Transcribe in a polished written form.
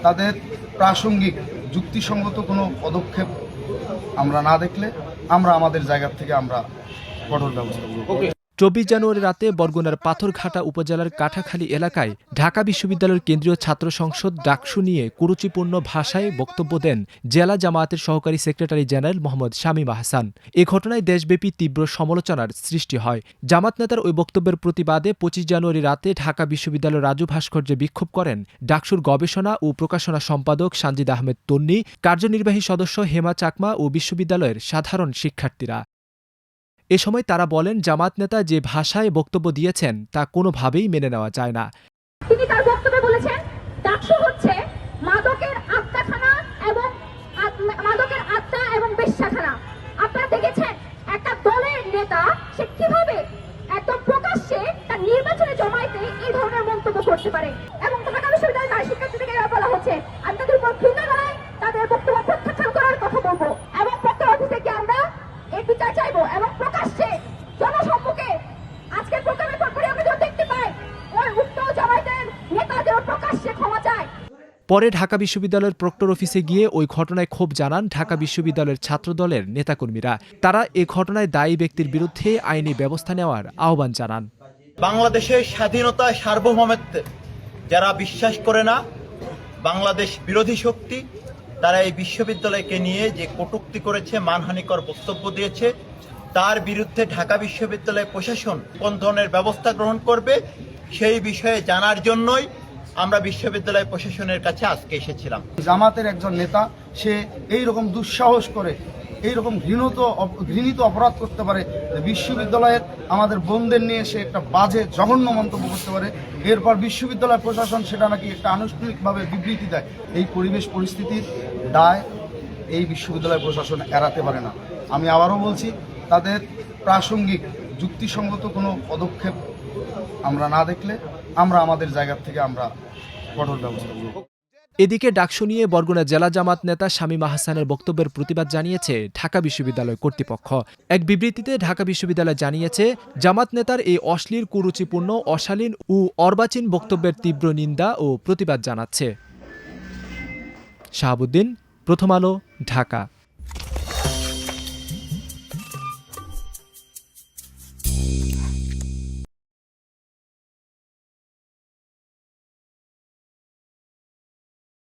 তাদের প্রাসঙ্গিক যুক্তিসঙ্গত কোনো পদক্ষেপ আমরা না দেখলে আমরা আমাদের জায়গা থেকে আমরা কঠোর ব্যবস্থা করব। 24 জানুয়ারি রাতে বরগুনার পাথরঘাটা উপজেলার কাঠাখালী এলাকায় ঢাকা বিশ্ববিদ্যালয়ের কেন্দ্রীয় ছাত্র সংসদ ডাকসু নিয়ে কুরুচিপূর্ণ ভাষায় বক্তব্য দেন জেলা জামায়াতের সহকারী সেক্রেটারি জেনারেল মোহাম্মদ শামীম আহসান। এ ঘটনায় দেশব্যাপী তীব্র সমালোচনার সৃষ্টি হয়। জামাত নেতার ওই বক্তব্যের প্রতিবাদে 25 জানুয়ারি রাতে ঢাকা বিশ্ববিদ্যালয়ের রাজু ভাস্কর্যে বিক্ষোভ করেন ডাকসুর গবেষণা ও প্রকাশনা সম্পাদক সানজিদ আহমেদ তন্নি, কার্যনির্বাহী সদস্য হেমা চাকমা ও বিশ্ববিদ্যালয়ের সাধারণ শিক্ষার্থীরা। এ সময় তারা বলেন, জামাত নেতা যে ভাষায় বক্তব্য দিয়েছেন তা কোনোভাবেই মেনে নেওয়া যায় না। তিনি তার বক্তব্যে বলেছেন ডাকসু হচ্ছে মাদকের আড্ডাখানা এবং মাদকের আড্ডা এবং বেশ্যাখানা। আপনারা দেখেছেন একটা দলের নেতা সে কিভাবে একদম প্রকাশ্যে তার নির্বাচনে জমায়েতে এই ধরনের মন্তব্য করতে পারে। এবং ঢাকা বিশ্ববিদ্যালয়ের নারী শিক্ষার্থীদেরকে বলা হচ্ছে আমি তাদের উপর ঘৃণা নয়, তাদের বক্তব্য প্রত্যাখ্যান করার কথা বলবো এবং প্রক্টর অফিসে গিয়ে আমরা এর বিচার চাইবো এবং প্রকাশ্যে জনসম্মুখে আজকের প্রোগ্রামের পর আমরা যখন দেখতে পাই ওই উক্ত জামায়াতের নেতাদের প্রকাশ্যে ক্ষমা চায়। পরে ঢাকা বিশ্ববিদ্যালয়ের প্রক্টর অফিসে গিয়ে ওই ঘটনায় ক্ষোভ জানান ঢাকা বিশ্ববিদ্যালয়ের ছাত্রদলের নেতাকর্মীরা। তারা এ ঘটনায় দায়ী ব্যক্তির বিরুদ্ধে আইনি ব্যবস্থা নেওয়ার আহ্বান জানান। বাংলাদেশের স্বাধীনতা সার্বভৌমত্বে যারা বিশ্বাস করে না, বাংলাদেশ বিরোধী শক্তি, তারা এই বিশ্ববিদ্যালয়কে নিয়ে যে কটূক্তি করেছে, মানহানিকর বক্তব্য দিয়েছে, তার বিরুদ্ধে ঢাকা বিশ্ববিদ্যালয় প্রশাসন কোন ধরনের ব্যবস্থা গ্রহণ করবে সেই বিষয়ে জানার জন্যই আমরা বিশ্ববিদ্যালয় প্রশাসনের কাছে আজকে এসেছিলাম। জামাতের একজন নেতা সে এই রকম দুঃসাহস করে এই রকম ঘৃণিত অপরাধ করতে পারে, বিশ্ববিদ্যালয়ের আমাদের বোনদের নিয়ে সে একটা বাজে জঘন্য মন্তব্য করতে পারে, এরপর বিশ্ববিদ্যালয় প্রশাসন সেটা নাকি একটা আনুষ্ঠানিকভাবে বিবৃতি দেয়। এই পরিবেশ পরিস্থিতির দায় এই বিশ্ববিদ্যালয় প্রশাসন এড়াতে পারে না। আমি আবারও বলছি, তাদের প্রাসঙ্গিক যুক্তিসঙ্গত কোনো পদক্ষেপ আমরা না দেখলে আমরা আমাদের জায়গা থেকে আমরা কঠোর ব্যবস্থা করব। এদিকে ডাকসু নিয়ে বরগুনা জেলা জামাত নেতা শামীম আহসানের বক্তব্যের প্রতিবাদ জানিয়েছে ঢাকা বিশ্ববিদ্যালয় কর্তৃপক্ষ। এক বিবৃতিতে ঢাকা বিশ্ববিদ্যালয় জানিয়েছে, জামাত নেতার এই অশ্লীল, কুরুচিপূর্ণ, অশালীন ও অর্বাচীন বক্তব্যের তীব্র নিন্দা ও প্রতিবাদ জানাচ্ছে। শাহাবুদ্দিন, প্রথম আলো, ঢাকা।